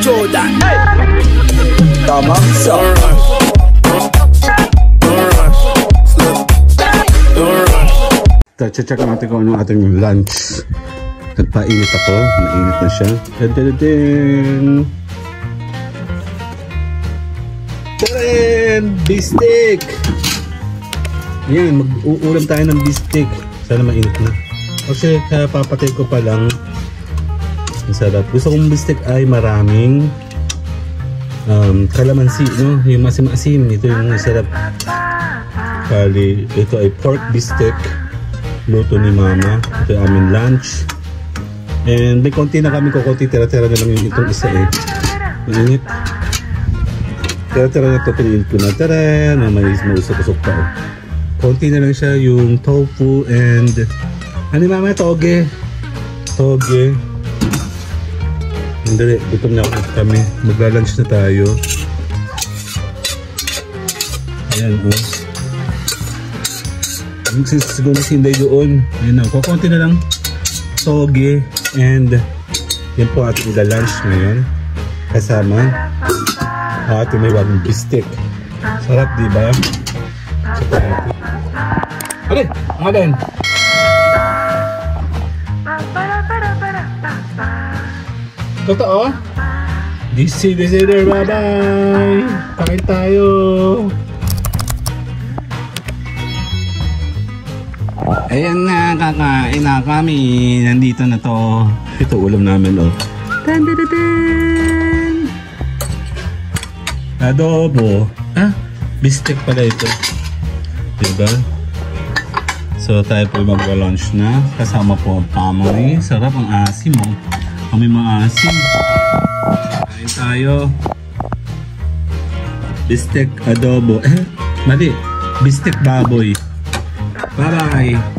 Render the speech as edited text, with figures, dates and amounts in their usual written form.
Jordan. Tamam. Check natin kung anong ating lunch. Nagpainit ako. Mainit na siya. Tadadin! Beefsteak! Yan, mag-uulam tayo ng beefsteak. Sana mainit na. Actually, papatay ko pa lang. Ang sarap. Gusto kong beefsteak ay maraming kalamansi, no? Yung masim-asim. Ito yung sarap. Kali, ito ay pork beefsteak. Luto ni mama. Ito yung aming lunch. And may konti na kami kukunti. Tira-tira na lang yung itong isa eh. Mainit. Tira-tira na ito. Pinilit ko na. Tara! Na may mausok-usok pa. Oh. Konti na lang siya yung tofu and ano mama? Toge. Toge. Hindi. Gutom na kami. Magla-lunch na tayo. Ayan oh. Siguro si Hinday doon. Ayan na. Kukunti na lang. Toge. And yun po ating ila-lunch ngayon. Kasama ating may bagong beefsteak. Sarap diba? Sarap natin. Ano? Ang alin? Totoo? DC Decider. Bye bye. Kain tayo. Ayan na, kakain na kami. Nandito na to. Ito ulam namin oh. Tan-tan-tan! Adobo. Ah, beefsteak pala ito. Diba? So tayo po mag-lunch na. Kasama po ang family. Sarap ang asim oh. Kami mga asim. Kain tayo. Beefsteak adobo. Mali. Beefsteak baboy. Bye-bye.